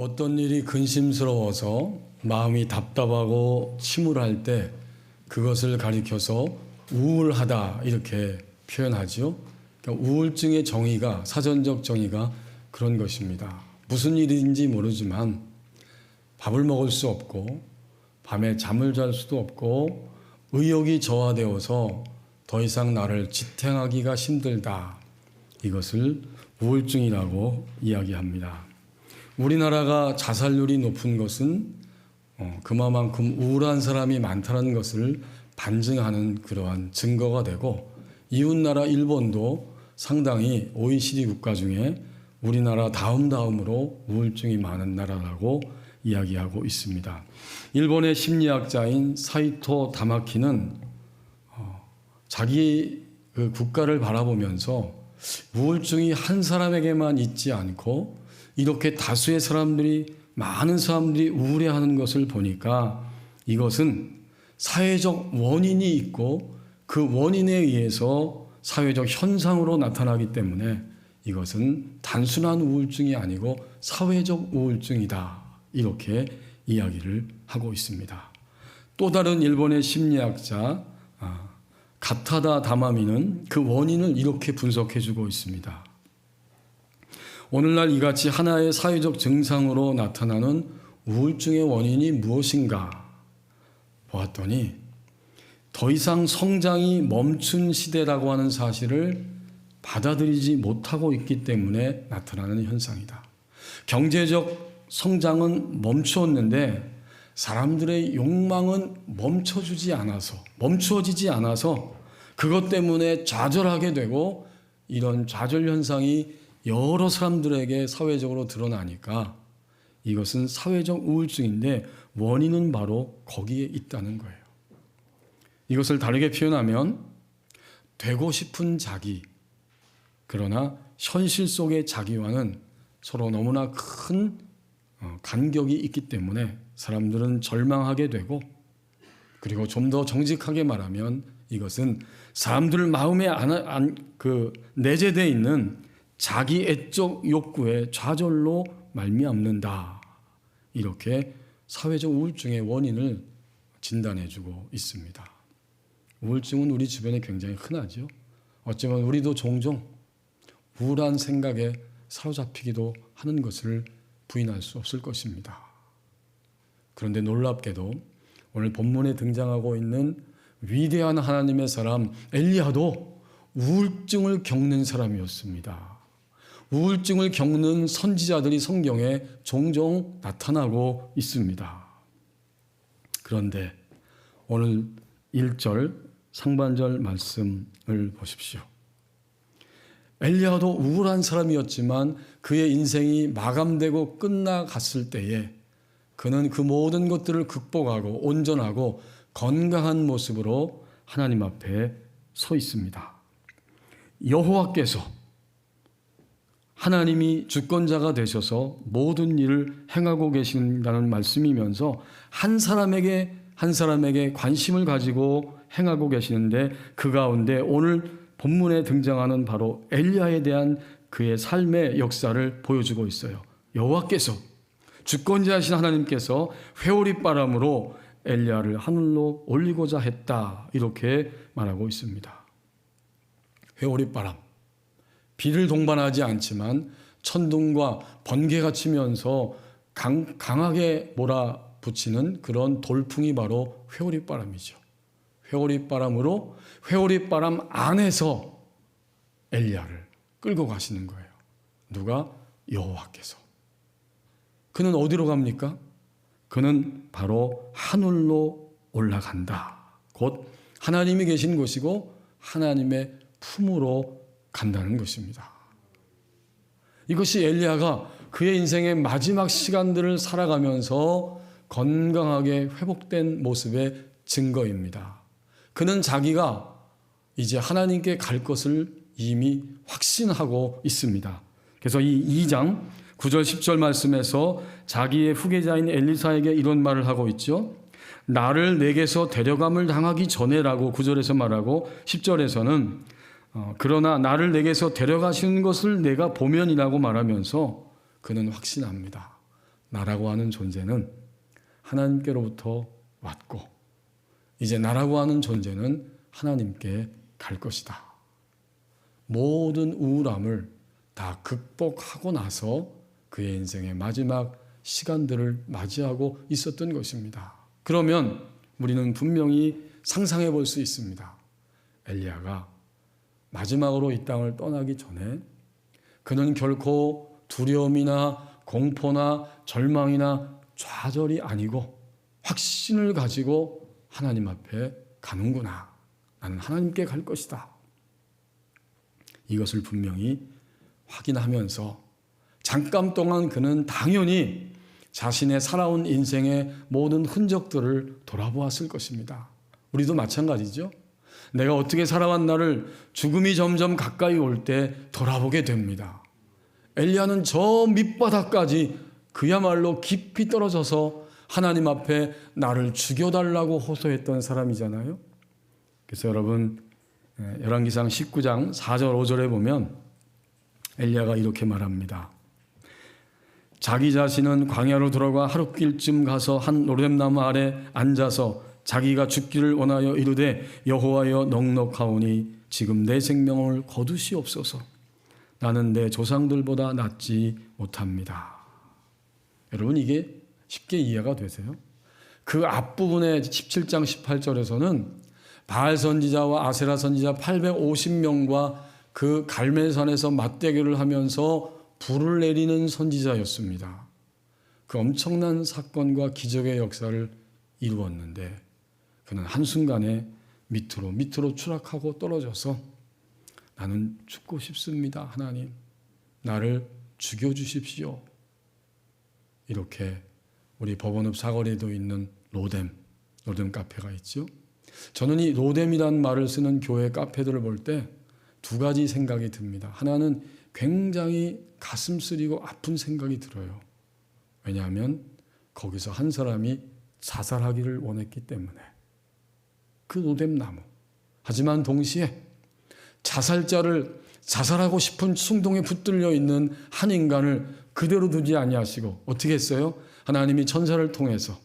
어떤 일이 근심스러워서 마음이 답답하고 침울할 때 그것을 가리켜서 우울하다 이렇게 표현하죠. 그러니까 우울증의 정의가, 사전적 정의가 그런 것입니다. 무슨 일인지 모르지만 밥을 먹을 수 없고 밤에 잠을 잘 수도 없고 의욕이 저하되어서 더 이상 나를 지탱하기가 힘들다. 이것을 우울증이라고 이야기합니다. 우리나라가 자살률이 높은 것은 그만큼 우울한 사람이 많다는 것을 반증하는 그러한 증거가 되고, 이웃나라 일본도 상당히 OECD 국가 중에 우리나라 다음으로 우울증이 많은 나라라고 이야기하고 있습니다. 일본의 심리학자인 사이토 다마키는 자기 그 국가를 바라보면서 우울증이 한 사람에게만 있지 않고 이렇게 다수의 사람들이, 많은 사람들이 우울해하는 것을 보니까 이것은 사회적 원인이 있고 그 원인에 의해서 사회적 현상으로 나타나기 때문에 이것은 단순한 우울증이 아니고 사회적 우울증이다. 이렇게 이야기를 하고 있습니다. 또 다른 일본의 심리학자 가타다 다마미는 그 원인을 이렇게 분석해 주고 있습니다. 오늘날 이같이 하나의 사회적 증상으로 나타나는 우울증의 원인이 무엇인가 보았더니 더 이상 성장이 멈춘 시대라고 하는 사실을 받아들이지 못하고 있기 때문에 나타나는 현상이다. 경제적 성장은 멈추었는데 사람들의 욕망은 멈춰지지 않아서 그것 때문에 좌절하게 되고, 이런 좌절 현상이 여러 사람들에게 사회적으로 드러나니까 이것은 사회적 우울증인데 원인은 바로 거기에 있다는 거예요. 이것을 다르게 표현하면 되고 싶은 자기, 그러나 현실 속의 자기와는 서로 너무나 큰 간격이 있기 때문에 사람들은 절망하게 되고, 그리고 좀 더 정직하게 말하면 이것은 사람들 마음에 내재되어 있는 자기 애적 욕구의 좌절로 말미암는다. 이렇게 사회적 우울증의 원인을 진단해주고 있습니다. 우울증은 우리 주변에 굉장히 흔하죠. 어쩌면 우리도 종종 우울한 생각에 사로잡히기도 하는 것을 부인할 수 없을 것입니다. 그런데 놀랍게도 오늘 본문에 등장하고 있는 위대한 하나님의 사람 엘리야도 우울증을 겪는 사람이었습니다. 우울증을 겪는 선지자들이 성경에 종종 나타나고 있습니다. 그런데 오늘 1절 상반절 말씀을 보십시오. 엘리야도 우울한 사람이었지만 그의 인생이 마감되고 끝나갔을 때에 그는 그 모든 것들을 극복하고 온전하고 건강한 모습으로 하나님 앞에 서 있습니다. 여호와께서, 하나님이 주권자가 되셔서 모든 일을 행하고 계신다는 말씀이면서 한 사람에게 관심을 가지고 행하고 계시는데, 그 가운데 오늘 본문에 등장하는 바로 엘리야에 대한 그의 삶의 역사를 보여주고 있어요. 여호와께서, 주권자이신 하나님께서 회오리바람으로 엘리야를 하늘로 올리고자 했다. 이렇게 말하고 있습니다. 회오리바람, 비를 동반하지 않지만 천둥과 번개가 치면서 강하게 몰아붙이는 그런 돌풍이 바로 회오리바람이죠. 회오리바람으로 회오리바람 안에서 엘리야를 끌고 가시는 거예요. 누가? 여호와께서. 그는 어디로 갑니까? 그는 바로 하늘로 올라간다. 곧 하나님이 계신 곳이고 하나님의 품으로 간다는 것입니다. 이것이 엘리야가 그의 인생의 마지막 시간들을 살아가면서 건강하게 회복된 모습의 증거입니다. 그는 자기가 이제 하나님께 갈 것을 이미 확신하고 있습니다. 그래서 이 2장 9절 10절 말씀에서 자기의 후계자인 엘리사에게 이런 말을 하고 있죠. 나를 내게서 데려감을 당하기 전에라고 9절에서 말하고, 10절에서는 그러나 나를 내게서 데려가시는 것을 내가 보면이라고 말하면서 그는 확신합니다. 나라고 하는 존재는 하나님께로부터 왔고 이제 나라고 하는 존재는 하나님께 갈 것이다. 모든 우울함을 다 극복하고 나서 그의 인생의 마지막 시간들을 맞이하고 있었던 것입니다. 그러면 우리는 분명히 상상해 볼 수 있습니다. 엘리야가 마지막으로 이 땅을 떠나기 전에 그는 결코 두려움이나 공포나 절망이나 좌절이 아니고 확신을 가지고 하나님 앞에 가는구나. 나는 하나님께 갈 것이다. 이것을 분명히 확인하면서 잠깐 동안 그는 당연히 자신의 살아온 인생의 모든 흔적들을 돌아보았을 것입니다. 우리도 마찬가지죠. 내가 어떻게 살아왔나를 죽음이 점점 가까이 올 때 돌아보게 됩니다. 엘리야는 저 밑바닥까지 그야말로 깊이 떨어져서 하나님 앞에 나를 죽여달라고 호소했던 사람이잖아요. 그래서 여러분 열왕기상 19장 4절 5절에 보면 엘리야가 이렇게 말합니다. 자기 자신은 광야로 들어가 하룻길쯤 가서 한 로뎀나무 아래 앉아서 자기가 죽기를 원하여 이르되 여호와여 넉넉하오니 지금 내 생명을 거두시옵소서. 나는 내 조상들보다 낫지 못합니다. 여러분 이게 쉽게 이해가 되세요? 그 앞부분에 17장 18절에서는 바알 선지자와 아세라 선지자 850명과 그 갈멜산에서 맞대결을 하면서 불을 내리는 선지자였습니다. 그 엄청난 사건과 기적의 역사를 이루었는데 그는 한순간에 밑으로 추락하고 떨어져서 나는 죽고 싶습니다. 하나님, 나를 죽여주십시오. 이렇게 우리 법원 앞 사거리에도 있는 로뎀 카페가 있죠. 저는 이 로뎀이라는 말을 쓰는 교회 카페들을 볼 때 두 가지 생각이 듭니다. 하나는 굉장히 가슴 쓰리고 아픈 생각이 들어요. 왜냐하면 거기서 한 사람이 자살하기를 원했기 때문에. 그 로뎀나무. 하지만 동시에 자살자를 자살하고 싶은 충동에 붙들려 있는 한 인간을 그대로 두지 아니하시고 어떻게 했어요? 하나님이 천사를 통해서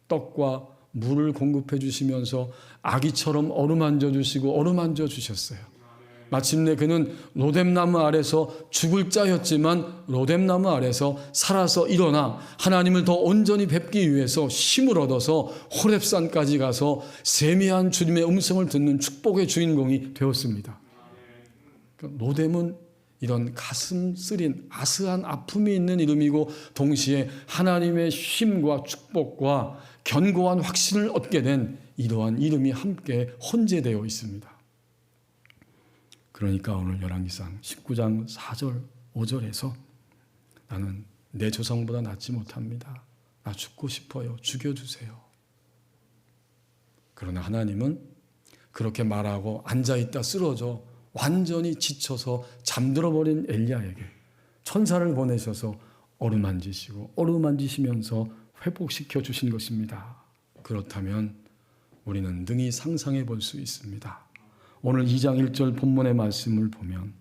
떡과 물을 공급해 주시면서 아기처럼 어루만져 주시고 어루만져 주셨어요. 마침내 그는 로뎀나무 아래서 죽을 자였지만 로뎀나무 아래서 살아서 일어나 하나님을 더 온전히 뵙기 위해서 힘을 얻어서 호렙산까지 가서 세미한 주님의 음성을 듣는 축복의 주인공이 되었습니다. 로뎀은 이런 가슴 쓰린 아스한 아픔이 있는 이름이고 동시에 하나님의 힘과 축복과 견고한 확신을 얻게 된 이러한 이름이 함께 혼재되어 있습니다. 그러니까 오늘 열왕기상 19장 4절 5절에서 나는 내 조상보다 낫지 못합니다. 나 죽고 싶어요. 죽여주세요. 그러나 하나님은 그렇게 말하고 앉아있다 쓰러져 완전히 지쳐서 잠들어버린 엘리야에게 천사를 보내셔서 어루만지시면서 회복시켜 주신 것입니다. 그렇다면 우리는 능히 상상해 볼 수 있습니다. 오늘 2장 1절 본문의 말씀을 보면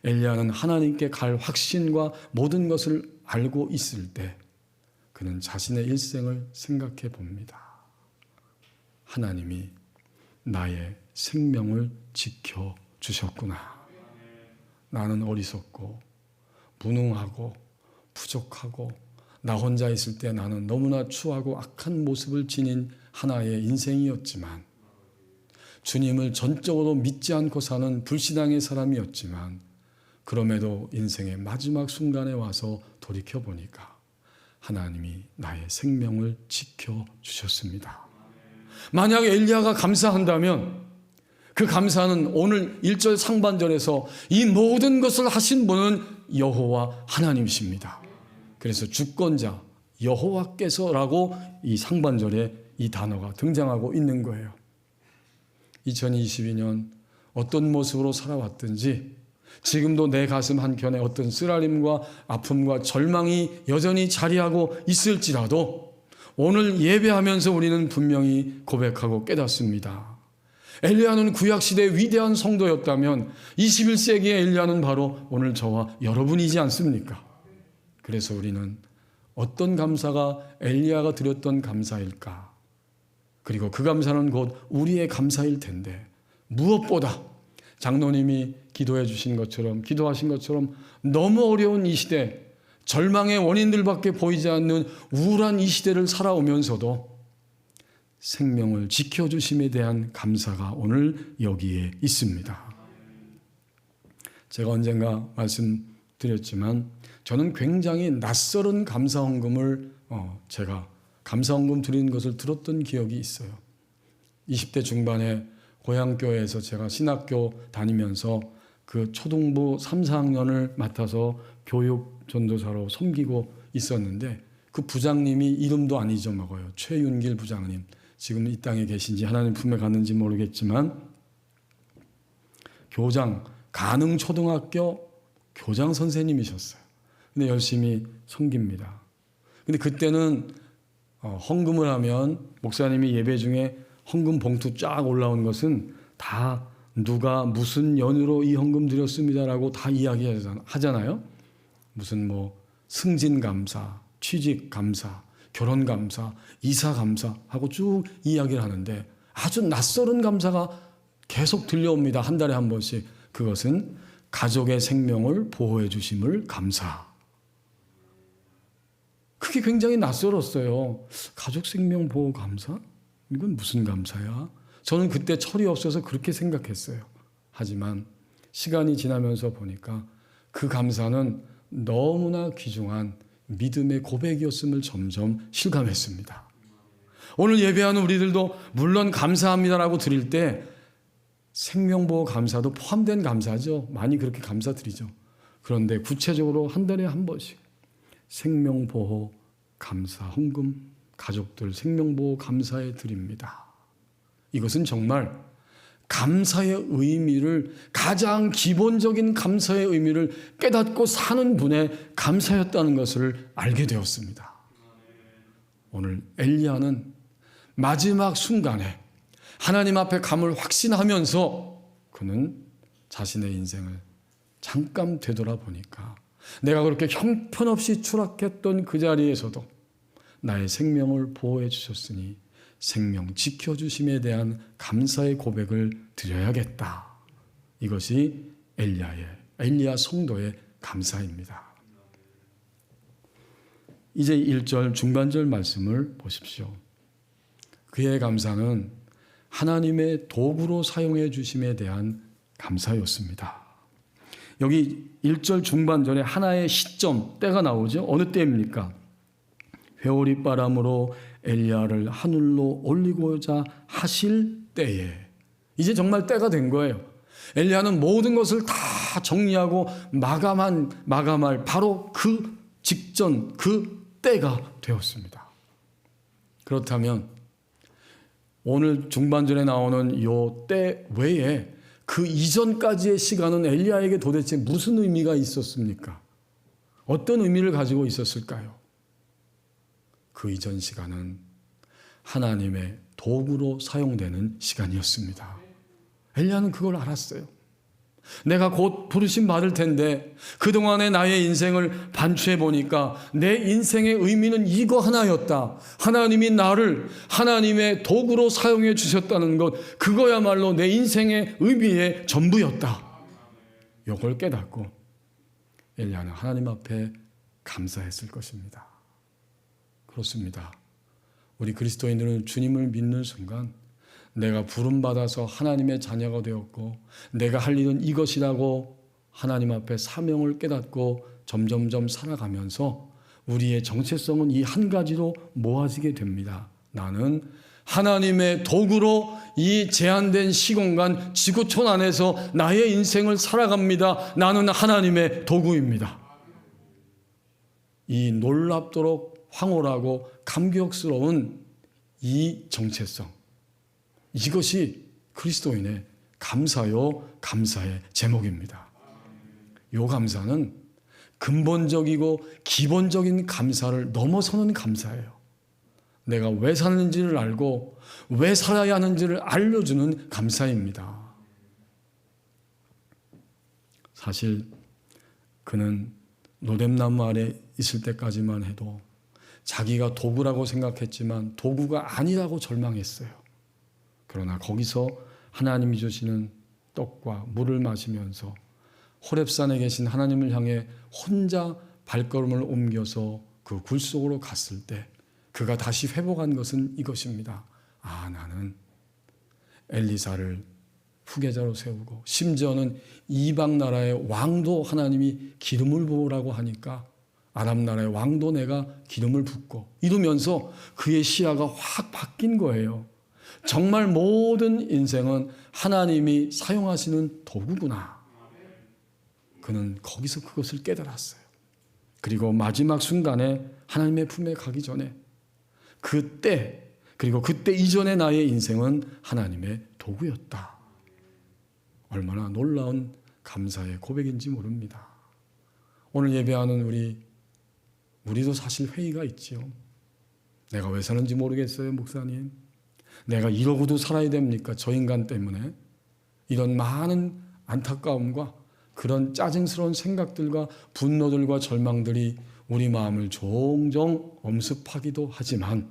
엘리야는 하나님께 갈 확신과 모든 것을 알고 있을 때 그는 자신의 일생을 생각해 봅니다. 하나님이 나의 생명을 지켜주셨구나. 나는 어리석고 무능하고 부족하고 나 혼자 있을 때 나는 너무나 추하고 악한 모습을 지닌 하나의 인생이었지만 주님을 전적으로 믿지 않고 사는 불신앙의 사람이었지만 그럼에도 인생의 마지막 순간에 와서 돌이켜보니까 하나님이 나의 생명을 지켜주셨습니다. 만약 엘리야가 감사한다면 그 감사는 오늘 1절 상반절에서 이 모든 것을 하신 분은 여호와 하나님이십니다. 그래서 주권자 여호와께서라고 이 상반절에 이 단어가 등장하고 있는 거예요. 2022년 어떤 모습으로 살아왔든지 지금도 내 가슴 한켠에 어떤 쓰라림과 아픔과 절망이 여전히 자리하고 있을지라도 오늘 예배하면서 우리는 분명히 고백하고 깨닫습니다. 엘리야는 구약시대의 위대한 성도였다면 21세기의 엘리야는 바로 오늘 저와 여러분이지 않습니까? 그래서 우리는 어떤 감사가 엘리야가 드렸던 감사일까? 그리고 그 감사는 곧 우리의 감사일 텐데 무엇보다 장로님이 기도해 주신 것처럼 기도하신 것처럼 너무 어려운 이 시대, 절망의 원인들밖에 보이지 않는 우울한 이 시대를 살아오면서도 생명을 지켜주심에 대한 감사가 오늘 여기에 있습니다. 제가 언젠가 말씀드렸지만 저는 굉장히 낯설은 감사헌금을 제가 감사헌금 드리는 것을 들었던 기억이 있어요. 20대 중반에 고향교회에서 제가 신학교 다니면서 그 초등부 3, 4학년을 맡아서 교육 전도사로 섬기고 있었는데 그 부장님이 이름도 안 잊어먹어요. 최윤길 부장님. 지금 이 땅에 계신지 하나님 품에 갔는지 모르겠지만 교장, 가능초등학교 교장 선생님이셨어요. 근데 열심히 섬깁니다. 근데 그때는 헌금을 하면 목사님이 예배 중에 헌금 봉투 쫙 올라온 것은 다 누가 무슨 연유로 이 헌금 드렸습니다라고 다 이야기하잖아요. 무슨 뭐 승진 감사, 취직 감사, 결혼 감사, 이사 감사 하고 쭉 이야기를 하는데 아주 낯설은 감사가 계속 들려옵니다. 한 달에 한 번씩. 그것은 가족의 생명을 보호해 주심을 감사. 그게 굉장히 낯설었어요. 가족 생명 보호 감사? 이건 무슨 감사야? 저는 그때 철이 없어서 그렇게 생각했어요. 하지만 시간이 지나면서 보니까 그 감사는 너무나 귀중한 믿음의 고백이었음을 점점 실감했습니다. 오늘 예배하는 우리들도 물론 감사합니다라고 드릴 때 생명보호 감사도 포함된 감사죠. 많이 그렇게 감사드리죠. 그런데 구체적으로 한 달에 한 번씩 생명보호 감사 헌금 가족들 생명보호 감사에 드립니다. 이것은 정말 감사의 의미를 가장 기본적인 감사의 의미를 깨닫고 사는 분의 감사였다는 것을 알게 되었습니다. 오늘 엘리야는 마지막 순간에 하나님 앞에 감을 확신하면서 그는 자신의 인생을 잠깐 되돌아보니까 내가 그렇게 형편없이 추락했던 그 자리에서도 나의 생명을 보호해 주셨으니 생명 지켜주심에 대한 감사의 고백을 드려야겠다. 이것이 엘리야 성도의 감사입니다. 이제 1절 중반절 말씀을 보십시오. 그의 감사는 하나님의 도구로 사용해 주심에 대한 감사였습니다. 여기 1절 중반절에 하나의 시점, 때가 나오죠. 어느 때입니까? 회오리 바람으로 엘리야를 하늘로 올리고자 하실 때에 이제 정말 때가 된 거예요. 엘리야는 모든 것을 다 정리하고 마감할 바로 그 직전 그 때가 되었습니다. 그렇다면 오늘 중반절에 나오는 요 때 외에 그 이전까지의 시간은 엘리야에게 도대체 무슨 의미가 있었습니까? 어떤 의미를 가지고 있었을까요? 그 이전 시간은 하나님의 도구로 사용되는 시간이었습니다. 엘리야는 그걸 알았어요. 내가 곧 부르심 받을 텐데 그동안의 나의 인생을 반추해 보니까 내 인생의 의미는 이거 하나였다. 하나님이 나를 하나님의 도구로 사용해 주셨다는 것, 그거야말로 내 인생의 의미의 전부였다. 이걸 깨닫고 엘리야는 하나님 앞에 감사했을 것입니다. 그렇습니다. 우리 그리스도인들은 주님을 믿는 순간 내가 부름받아서 하나님의 자녀가 되었고 내가 할 일은 이것이라고 하나님 앞에 사명을 깨닫고 점점점 살아가면서 우리의 정체성은 이 한 가지로 모아지게 됩니다. 나는 하나님의 도구로 이 제한된 시공간 지구촌 안에서 나의 인생을 살아갑니다. 나는 하나님의 도구입니다. 이 놀랍도록 황홀하고 감격스러운 이 정체성, 이것이 그리스도인의 감사의 제목입니다. 이 감사는 근본적이고 기본적인 감사를 넘어서는 감사예요. 내가 왜 사는지를 알고 왜 살아야 하는지를 알려주는 감사입니다. 사실 그는 노뎀나무 아래 있을 때까지만 해도 자기가 도구라고 생각했지만 도구가 아니라고 절망했어요. 그러나 거기서 하나님이 주시는 떡과 물을 마시면서 호렙산에 계신 하나님을 향해 혼자 발걸음을 옮겨서 그 굴 속으로 갔을 때 그가 다시 회복한 것은 이것입니다. 나는 엘리사를 후계자로 세우고 심지어는 이방 나라의 왕도 하나님이 기름을 부으라고 하니까 아람 나라의 왕도 내가 기름을 붓고 이러면서 그의 시야가 확 바뀐 거예요. 정말 모든 인생은 하나님이 사용하시는 도구구나. 그는 거기서 그것을 깨달았어요. 그리고 마지막 순간에 하나님의 품에 가기 전에 그때 그리고 그때 이전의 나의 인생은 하나님의 도구였다. 얼마나 놀라운 감사의 고백인지 모릅니다. 오늘 예배하는 우리도 사실 회의가 있지요. 내가 왜 사는지 모르겠어요, 목사님. 내가 이러고도 살아야 됩니까? 저 인간 때문에. 이런 많은 안타까움과 그런 짜증스러운 생각들과 분노들과 절망들이 우리 마음을 종종 엄습하기도 하지만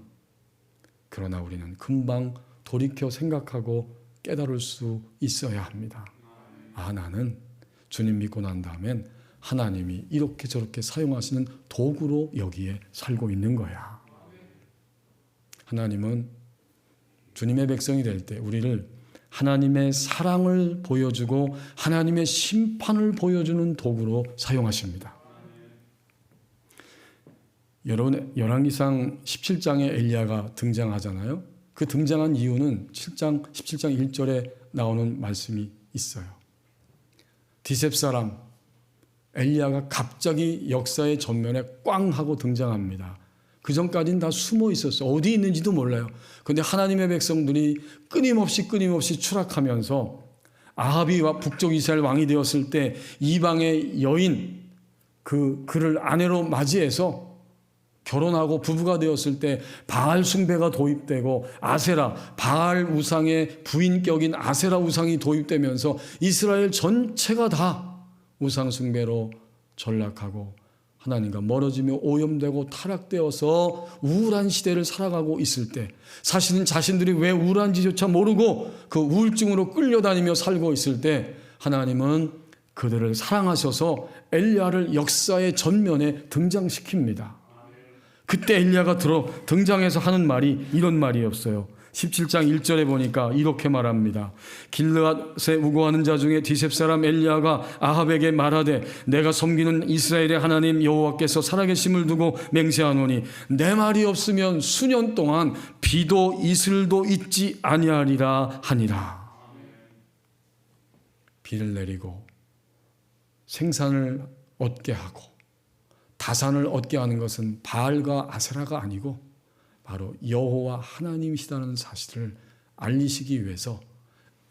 그러나 우리는 금방 돌이켜 생각하고 깨달을 수 있어야 합니다. 나는 주님 믿고 난 다음엔 하나님이 이렇게 저렇게 사용하시는 도구로 여기에 살고 있는 거야. 하나님은 주님의 백성이 될 때 우리를 하나님의 사랑을 보여주고 하나님의 심판을 보여주는 도구로 사용하십니다. 여러분 열왕기상 17장에 엘리야가 등장하잖아요. 그 등장한 이유는 17장 1절에 나오는 말씀이 있어요. 디셉 사람 엘리야가 갑자기 역사의 전면에 꽝 하고 등장합니다. 그 전까지는 다 숨어 있었어요. 어디 있는지도 몰라요. 그런데 하나님의 백성들이 끊임없이 추락하면서 아합이 북쪽 이스라엘 왕이 되었을 때 이방의 여인 그를 아내로 맞이해서 결혼하고 부부가 되었을 때 바알 숭배가 도입되고 아세라, 바알 우상의 부인격인 아세라 우상이 도입되면서 이스라엘 전체가 다 우상 숭배로 전락하고 하나님과 멀어지며 오염되고 타락되어서 우울한 시대를 살아가고 있을 때 사실은 자신들이 왜 우울한지조차 모르고 그 우울증으로 끌려다니며 살고 있을 때 하나님은 그들을 사랑하셔서 엘리야를 역사의 전면에 등장시킵니다. 그때 엘리야가 등장해서 하는 말이 이런 말이었어요. 17장 1절에 보니까 이렇게 말합니다. 길르앗에 우거하는 자 중에 디셉 사람 엘리야가 아합에게 말하되 내가 섬기는 이스라엘의 하나님 여호와께서 살아계심을 두고 맹세하노니 내 말이 없으면 수년 동안 비도 이슬도 있지 아니하리라 하니라. 비를 내리고 생산을 얻게 하고 다산을 얻게 하는 것은 바알과 아세라가 아니고 바로 여호와 하나님이시다는 사실을 알리시기 위해서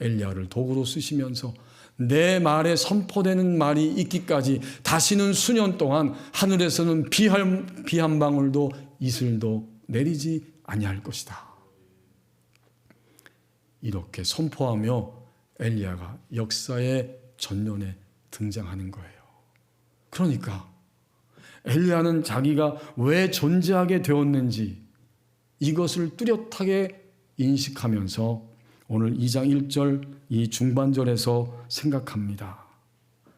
엘리야를 도구로 쓰시면서 내 말에 선포되는 말이 있기까지 다시는 수년 동안 하늘에서는 비 한 방울도 이슬도 내리지 아니할 것이다. 이렇게 선포하며 엘리야가 역사의 전면에 등장하는 거예요. 그러니까 엘리야는 자기가 왜 존재하게 되었는지 이것을 뚜렷하게 인식하면서 오늘 2장 1절 이 중반절에서 생각합니다.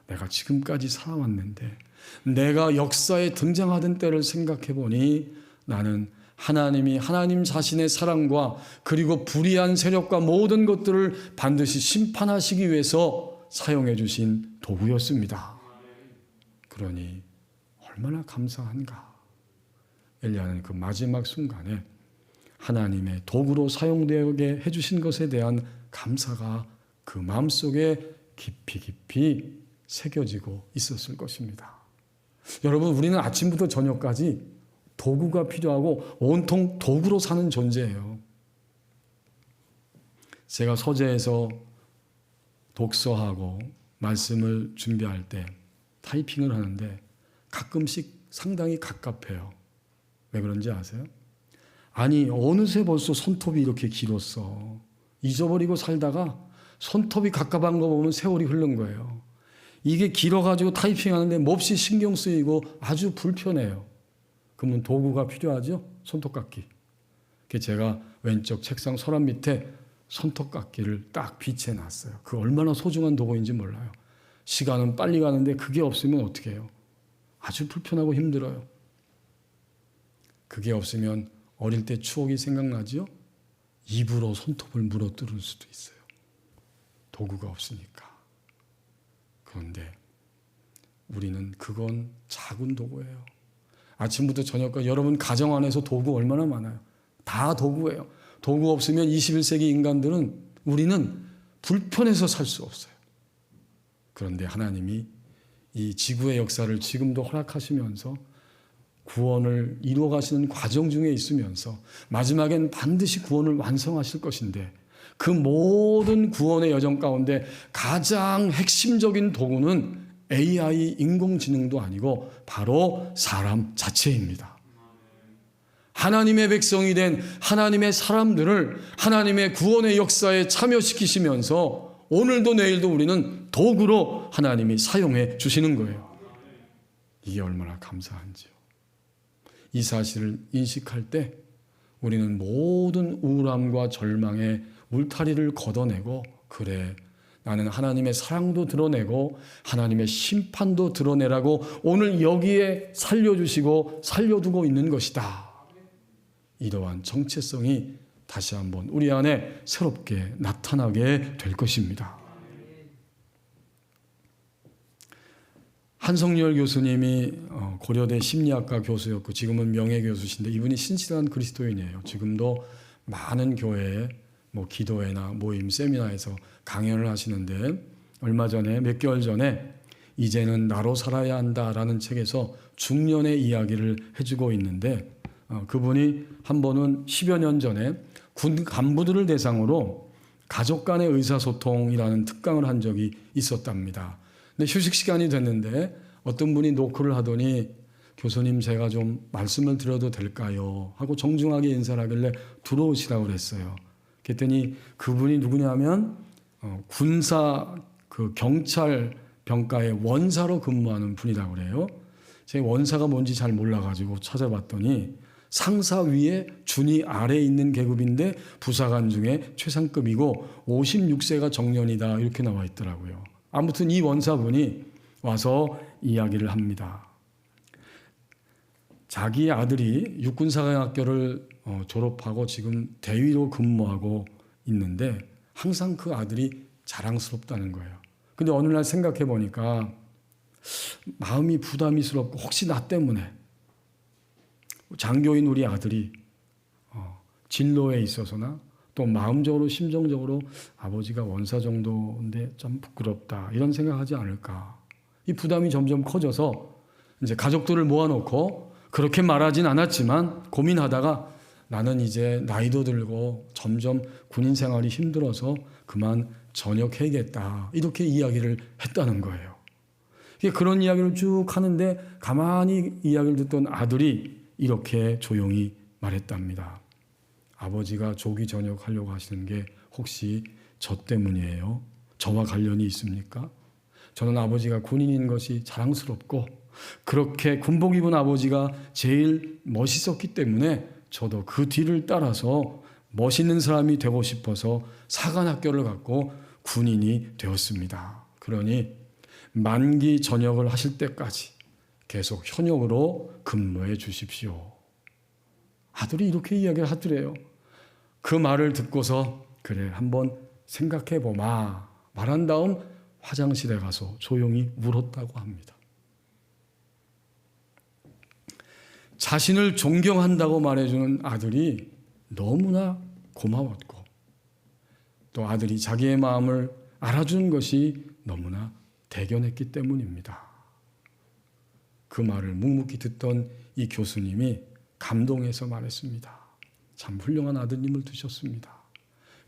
내가 지금까지 살아왔는데 내가 역사에 등장하던 때를 생각해 보니 나는 하나님이 하나님 자신의 사랑과 그리고 불의한 세력과 모든 것들을 반드시 심판하시기 위해서 사용해 주신 도구였습니다. 그러니 얼마나 감사한가. 엘리야는 그 마지막 순간에 하나님의 도구로 사용되게 해주신 것에 대한 감사가 그 마음속에 깊이 새겨지고 있었을 것입니다. 여러분, 우리는 아침부터 저녁까지 도구가 필요하고 온통 도구로 사는 존재예요. 제가 서재에서 독서하고 말씀을 준비할 때 타이핑을 하는데 가끔씩 상당히 갑갑해요. 왜 그런지 아세요? 아니, 어느새 벌써 손톱이 이렇게 길었어. 잊어버리고 살다가 손톱이 갑갑한 거 보면 세월이 흐른 거예요. 이게 길어가지고 타이핑하는데 몹시 신경 쓰이고 아주 불편해요. 그러면 도구가 필요하죠? 손톱깎이. 제가 왼쪽 책상 서랍 밑에 손톱깎이를 딱 비치해 놨어요. 그 얼마나 소중한 도구인지 몰라요. 시간은 빨리 가는데 그게 없으면 어떻게 해요? 아주 불편하고 힘들어요. 그게 없으면 어릴 때 추억이 생각나지요? 입으로 손톱을 물어뜯을 수도 있어요. 도구가 없으니까. 그런데 우리는 그건 작은 도구예요. 아침부터 저녁까지 여러분 가정 안에서 도구 얼마나 많아요. 다 도구예요. 도구 없으면 21세기 인간들은 우리는 불편해서 살 수 없어요. 그런데 하나님이 이 지구의 역사를 지금도 허락하시면서 구원을 이루어가시는 과정 중에 있으면서 마지막엔 반드시 구원을 완성하실 것인데 그 모든 구원의 여정 가운데 가장 핵심적인 도구는 AI 인공지능도 아니고 바로 사람 자체입니다. 하나님의 백성이 된 하나님의 사람들을 하나님의 구원의 역사에 참여시키시면서 오늘도 내일도 우리는 도구로 하나님이 사용해 주시는 거예요. 이게 얼마나 감사한지요. 이 사실을 인식할 때 우리는 모든 우울함과 절망의 울타리를 걷어내고 그래 나는 하나님의 사랑도 드러내고 하나님의 심판도 드러내라고 오늘 여기에 살려주시고 살려두고 있는 것이다. 이러한 정체성이 다시 한번 우리 안에 새롭게 나타나게 될 것입니다. 한성열 교수님이 고려대 심리학과 교수였고 지금은 명예교수신데 이분이 신실한 그리스도인이에요. 지금도 많은 교회에 기도회나 모임, 세미나에서 강연을 하시는데 얼마 전에 몇 개월 전에 이제는 나로 살아야 한다라는 책에서 중년의 이야기를 해주고 있는데 그분이 한 번은 10여 년 전에 군 간부들을 대상으로 가족 간의 의사소통이라는 특강을 한 적이 있었답니다. 근데 휴식 시간이 됐는데 어떤 분이 노크를 하더니 교수님 제가 좀 말씀을 드려도 될까요? 하고 정중하게 인사를 하길래 들어오시라고 그랬어요. 그랬더니 그분이 누구냐면 군사 경찰 병과의 원사로 근무하는 분이라고 그래요. 제가 원사가 뭔지 잘 몰라가지고 찾아봤더니 상사 위에 준위 아래에 있는 계급인데 부사관 중에 최상급이고 56세가 정년이다 이렇게 나와 있더라고요. 아무튼 이 원사분이 와서 이야기를 합니다. 자기 아들이 육군사관학교를 졸업하고 지금 대위로 근무하고 있는데 항상 그 아들이 자랑스럽다는 거예요. 근데 어느 날 생각해 보니까 마음이 부담스럽고 혹시 나 때문에 장교인 우리 아들이 진로에 있어서나 또 마음적으로 심정적으로 아버지가 원사 정도인데 좀 부끄럽다 이런 생각하지 않을까. 이 부담이 점점 커져서 이제 가족들을 모아놓고 그렇게 말하진 않았지만 고민하다가 나는 이제 나이도 들고 점점 군인 생활이 힘들어서 그만 전역해야겠다 이렇게 이야기를 했다는 거예요. 그런 이야기를 쭉 하는데 가만히 이야기를 듣던 아들이 이렇게 조용히 말했답니다. 아버지가 조기 전역하려고 하시는 게 혹시 저 때문이에요? 저와 관련이 있습니까? 저는 아버지가 군인인 것이 자랑스럽고 그렇게 군복 입은 아버지가 제일 멋있었기 때문에 저도 그 뒤를 따라서 멋있는 사람이 되고 싶어서 사관학교를 갔고 군인이 되었습니다. 그러니 만기 전역을 하실 때까지 계속 현역으로 근무해 주십시오. 아들이 이렇게 이야기를 하더래요. 그 말을 듣고서 그래 한번 생각해 보마 말한 다음 화장실에 가서 조용히 울었다고 합니다. 자신을 존경한다고 말해주는 아들이 너무나 고마웠고 또 아들이 자기의 마음을 알아주는 것이 너무나 대견했기 때문입니다. 그 말을 묵묵히 듣던 이 교수님이 감동해서 말했습니다. 참 훌륭한 아드님을 두셨습니다.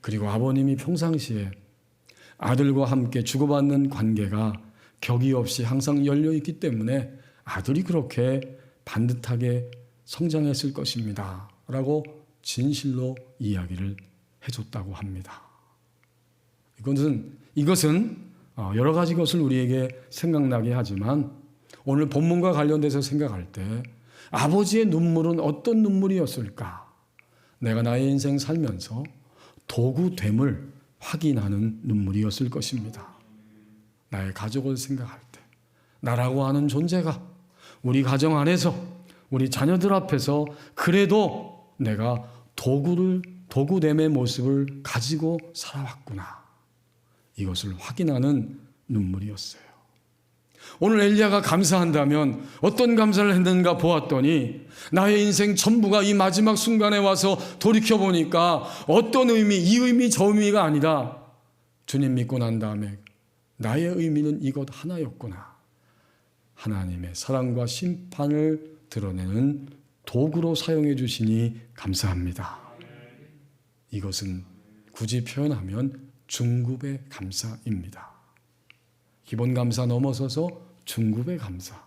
그리고 아버님이 평상시에 아들과 함께 주고받는 관계가 격이 없이 항상 열려있기 때문에 아들이 그렇게 반듯하게 성장했을 것입니다. 라고 진실로 이야기를 해줬다고 합니다. 이것은 여러 가지 것을 우리에게 생각나게 하지만 오늘 본문과 관련돼서 생각할 때 아버지의 눈물은 어떤 눈물이었을까? 내가 나의 인생 살면서 도구됨을 확인하는 눈물이었을 것입니다. 나의 가족을 생각할 때 나라고 하는 존재가 우리 가정 안에서 우리 자녀들 앞에서 그래도 내가 도구됨의 모습을 가지고 살아왔구나. 이것을 확인하는 눈물이었어요. 오늘 엘리야가 감사한다면 어떤 감사를 했는가 보았더니 나의 인생 전부가 이 마지막 순간에 와서 돌이켜보니까 어떤 의미, 이 의미 저 의미가 아니다. 주님 믿고 난 다음에 나의 의미는 이것 하나였구나. 하나님의 사랑과 심판을 드러내는 도구로 사용해 주시니 감사합니다. 이것은 굳이 표현하면 중급의 감사입니다. 기본 감사 넘어서서 중급의 감사.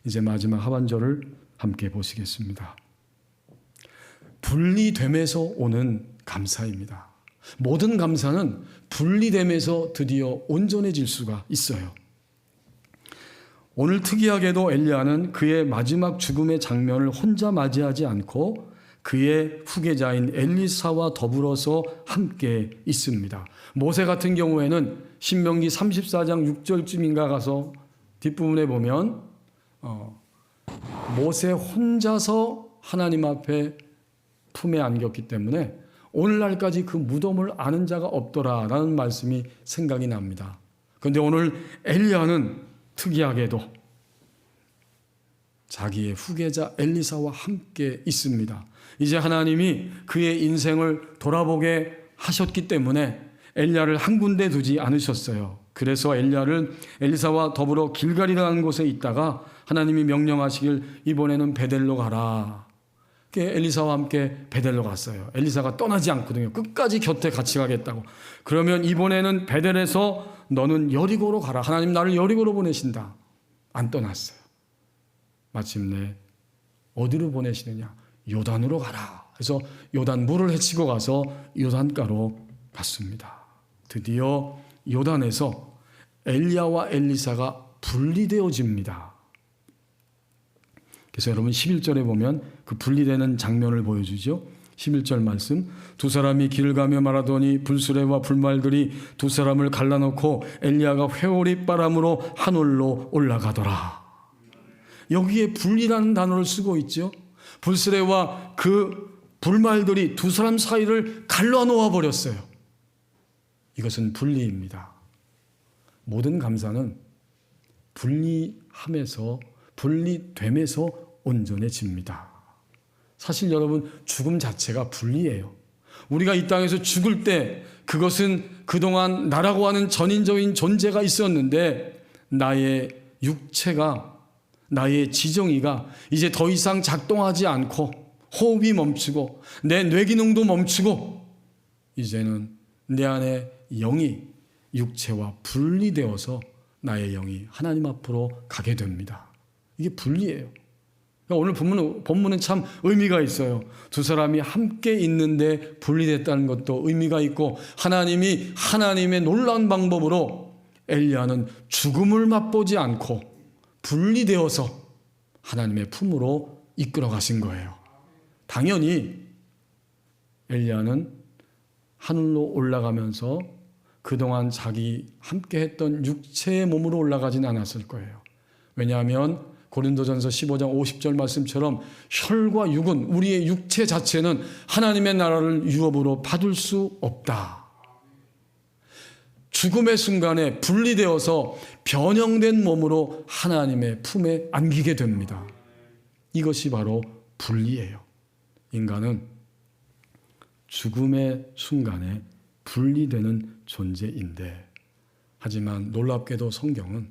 이제 마지막 하반절을 함께 보시겠습니다. 분리됨에서 오는 감사입니다. 모든 감사는 분리됨에서 드디어 온전해질 수가 있어요. 오늘 특이하게도 엘리야는 그의 마지막 죽음의 장면을 혼자 맞이하지 않고 그의 후계자인 엘리사와 더불어서 함께 있습니다. 모세 같은 경우에는 신명기 34장 6절쯤인가 가서 뒷부분에 보면 모세 혼자서 하나님 앞에 품에 안겼기 때문에 오늘날까지 그 무덤을 아는 자가 없더라라는 말씀이 생각이 납니다. 그런데 오늘 엘리야는 특이하게도 자기의 후계자 엘리사와 함께 있습니다. 이제 하나님이 그의 인생을 돌아보게 하셨기 때문에 엘리야를 한 군데 두지 않으셨어요. 그래서 엘리사와 더불어 길갈이라는 곳에 있다가 하나님이 명령하시길 이번에는 베델로 가라. 엘리사와 함께 베델로 갔어요. 엘리사가 떠나지 않거든요. 끝까지 곁에 같이 가겠다고. 그러면 이번에는 베델에서 너는 여리고로 가라. 하나님 나를 여리고로 보내신다. 안 떠났어요. 마침내 어디로 보내시느냐? 요단으로 가라. 그래서 요단 물을 헤치고 가서 요단가로 갔습니다. 드디어 요단에서 엘리야와 엘리사가 분리되어집니다. 그래서 여러분 11절에 보면 그 분리되는 장면을 보여주죠. 11절 말씀. 두 사람이 길을 가며 말하더니 불수레와 불말들이 두 사람을 갈라놓고 엘리야가 회오리 바람으로 하늘로 올라가더라. 여기에 분리라는 단어를 쓰고 있죠. 불수레와 그 불말들이 두 사람 사이를 갈라놓아 버렸어요. 이것은 분리입니다. 모든 감사는 분리됨에서 온전해집니다. 사실 여러분 죽음 자체가 분리예요. 우리가 이 땅에서 죽을 때 그것은 그동안 나라고 하는 전인적인 존재가 있었는데 나의 육체가 나의 지정이가 이제 더 이상 작동하지 않고 호흡이 멈추고 내 뇌기능도 멈추고 이제는 내 안에 영이 육체와 분리되어서 나의 영이 하나님 앞으로 가게 됩니다. 이게 분리예요. 오늘 본문은 참 의미가 있어요. 두 사람이 함께 있는데 분리됐다는 것도 의미가 있고 하나님이 하나님의 놀라운 방법으로 엘리야는 죽음을 맛보지 않고 분리되어서 하나님의 품으로 이끌어 가신 거예요. 당연히 엘리야는 하늘로 올라가면서 그동안 자기 함께 했던 육체의 몸으로 올라가진 않았을 거예요. 왜냐하면 고린도전서 15장 50절 말씀처럼 혈과 육은 우리의 육체 자체는 하나님의 나라를 유업으로 받을 수 없다. 죽음의 순간에 분리되어서 변형된 몸으로 하나님의 품에 안기게 됩니다. 이것이 바로 분리예요. 인간은 죽음의 순간에 분리되는 존재인데, 하지만 놀랍게도 성경은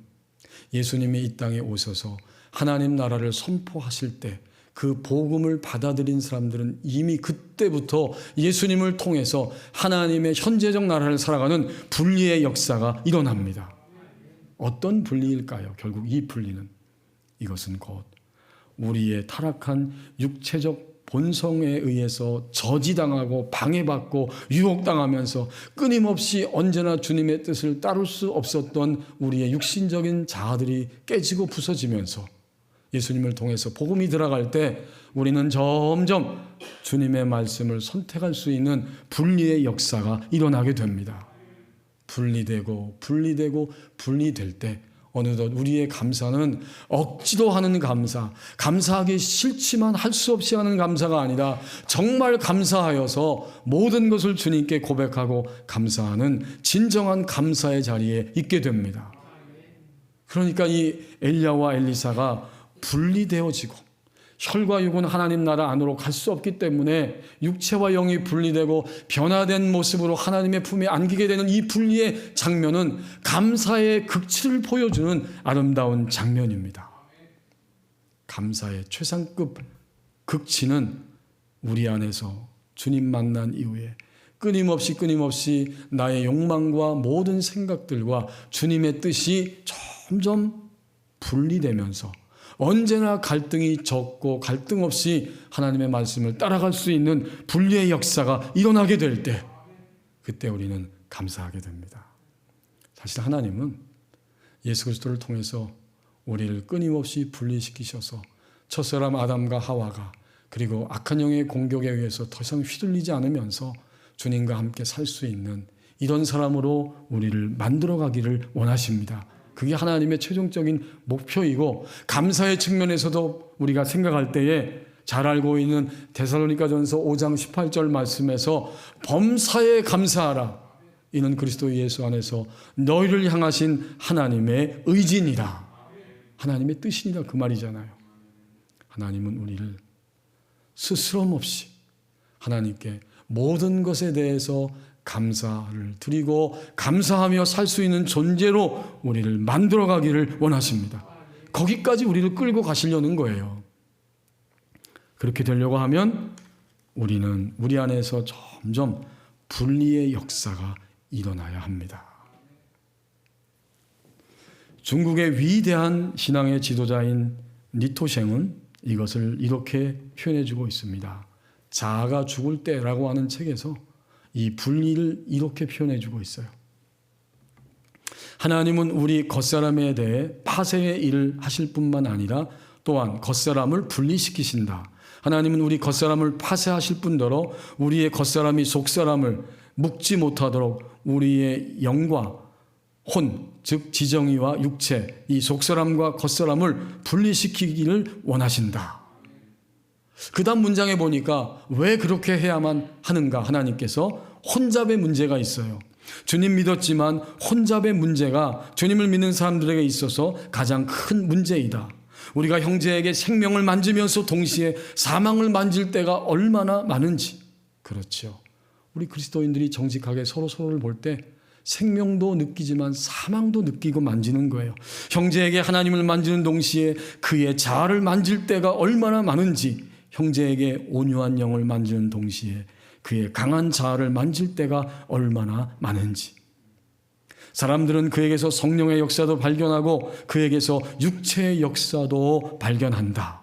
예수님이 이 땅에 오셔서 하나님 나라를 선포하실 때 그 복음을 받아들인 사람들은 이미 그때부터 예수님을 통해서 하나님의 현재적 나라를 살아가는 분리의 역사가 일어납니다. 어떤 분리일까요? 결국 이 분리는 이것은 곧 우리의 타락한 육체적 본성에 의해서 저지당하고 방해받고 유혹당하면서 끊임없이 언제나 주님의 뜻을 따를 수 없었던 우리의 육신적인 자아들이 깨지고 부서지면서 예수님을 통해서 복음이 들어갈 때 우리는 점점 주님의 말씀을 선택할 수 있는 분리의 역사가 일어나게 됩니다. 분리되고 분리될 때 어느덧 우리의 감사는 억지로 하는 감사, 감사하기 싫지만 할 수 없이 하는 감사가 아니라 정말 감사하여서 모든 것을 주님께 고백하고 감사하는 진정한 감사의 자리에 있게 됩니다. 그러니까 이 엘리야와 엘리사가 분리되어지고 혈과 육은 하나님 나라 안으로 갈 수 없기 때문에 육체와 영이 분리되고 변화된 모습으로 하나님의 품에 안기게 되는 이 분리의 장면은 감사의 극치를 보여주는 아름다운 장면입니다. 감사의 최상급 극치는 우리 안에서 주님 만난 이후에 끊임없이 나의 욕망과 모든 생각들과 주님의 뜻이 점점 분리되면서 언제나 갈등이 적고 갈등 없이 하나님의 말씀을 따라갈 수 있는 분리의 역사가 일어나게 될 때 그때 우리는 감사하게 됩니다. 사실 하나님은 예수 그리스도를 통해서 우리를 끊임없이 분리시키셔서 첫사람 아담과 하와가 그리고 악한 영의 공격에 의해서 더 이상 휘둘리지 않으면서 주님과 함께 살 수 있는 이런 사람으로 우리를 만들어가기를 원하십니다. 그게 하나님의 최종적인 목표이고 감사의 측면에서도 우리가 생각할 때에 잘 알고 있는 데살로니가전서 5장 18절 말씀에서 범사에 감사하라. 이는 그리스도 예수 안에서 너희를 향하신 하나님의 의지니라. 하나님의 뜻이니라 그 말이잖아요. 하나님은 우리를 스스럼 없이 하나님께 모든 것에 대해서 감사를 드리고 감사하며 살 수 있는 존재로 우리를 만들어가기를 원하십니다. 거기까지 우리를 끌고 가시려는 거예요. 그렇게 되려고 하면 우리는 우리 안에서 점점 분리의 역사가 일어나야 합니다. 중국의 위대한 신앙의 지도자인 니토생은 이것을 이렇게 표현해주고 있습니다. 자아가 죽을 때라고 하는 책에서 이 분리를 이렇게 표현해주고 있어요. 하나님은 우리 겉사람에 대해 파쇄의 일을 하실 뿐만 아니라 또한 겉사람을 분리시키신다. 하나님은 우리 겉사람을 파쇄하실 뿐더러 우리의 겉사람이 속사람을 묶지 못하도록 우리의 영과 혼, 즉 지정의와 육체, 이 속사람과 겉사람을 분리시키기를 원하신다. 그 다음 문장에 보니까 왜 그렇게 해야만 하는가? 하나님께서 혼잡의 문제가 있어요. 주님 믿었지만 혼잡의 문제가 주님을 믿는 사람들에게 있어서 가장 큰 문제이다. 우리가 형제에게 생명을 만지면서 동시에 사망을 만질 때가 얼마나 많은지. 그렇죠. 우리 그리스도인들이 정직하게 서로를 볼 때 생명도 느끼지만 사망도 느끼고 만지는 거예요. 형제에게 하나님을 만지는 동시에 그의 자아를 만질 때가 얼마나 많은지, 형제에게 온유한 영을 만지는 동시에 그의 강한 자아를 만질 때가 얼마나 많은지. 사람들은 그에게서 성령의 역사도 발견하고 그에게서 육체의 역사도 발견한다.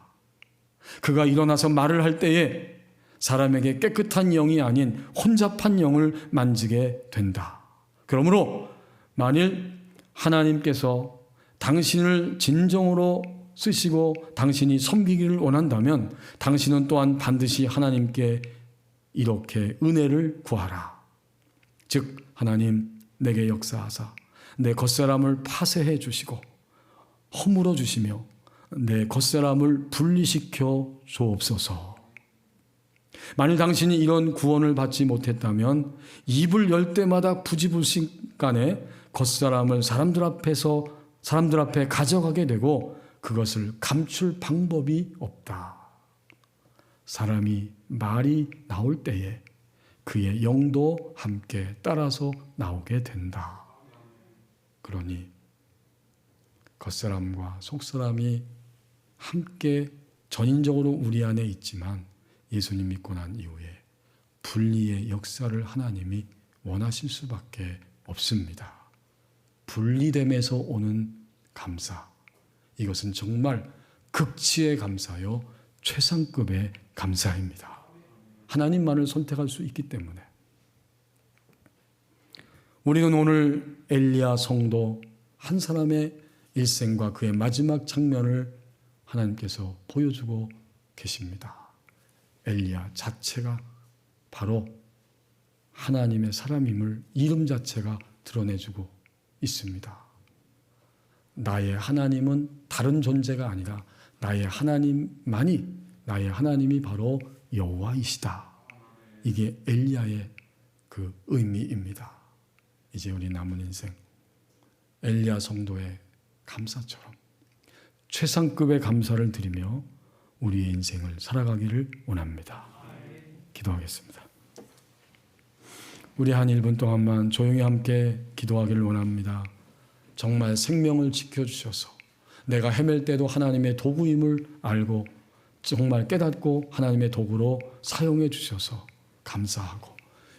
그가 일어나서 말을 할 때에 사람에게 깨끗한 영이 아닌 혼잡한 영을 만지게 된다. 그러므로 만일 하나님께서 당신을 진정으로 쓰시고 당신이 섬기기를 원한다면 당신은 또한 반드시 하나님께 이렇게 은혜를 구하라. 즉 하나님 내게 역사하사 내 겉사람을 파쇄해 주시고 허물어 주시며 내 겉사람을 분리시켜 주옵소서. 만일 당신이 이런 구원을 받지 못했다면 입을 열 때마다 부지불식간에 겉사람을 사람들 앞에 가져가게 되고 그것을 감출 방법이 없다. 사람이 말이 나올 때에 그의 영도 함께 따라서 나오게 된다. 그러니 겉사람과 속사람이 함께 전인적으로 우리 안에 있지만 예수님 믿고 난 이후에 분리의 역사를 하나님이 원하실 수밖에 없습니다. 분리됨에서 오는 감사, 이것은 정말 극치의 감사요 최상급의 감사입니다. 하나님만을 선택할 수 있기 때문에. 우리는 오늘 엘리야 성도 한 사람의 일생과 그의 마지막 장면을 하나님께서 보여주고 계십니다. 엘리야 자체가 바로 하나님의 사람임을 이름 자체가 드러내주고 있습니다. 나의 하나님은 다른 존재가 아니라 나의 하나님이 바로 여호와이시다. 이게 엘리야의 그 의미입니다. 이제 우리 남은 인생 엘리야 성도의 감사처럼 최상급의 감사를 드리며 우리의 인생을 살아가기를 원합니다. 기도하겠습니다. 우리 한 1분 동안만 조용히 함께 기도하기를 원합니다. 정말 생명을 지켜주셔서 내가 헤맬 때도 하나님의 도구임을 알고 정말 깨닫고 하나님의 도구로 사용해 주셔서 감사하고,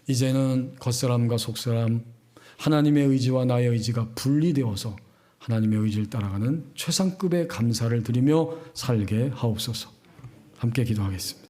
이제는 겉사람과 속사람 하나님의 의지와 나의 의지가 분리되어서 하나님의 의지를 따라가는 최상급의 감사를 드리며 살게 하옵소서. 함께 기도하겠습니다.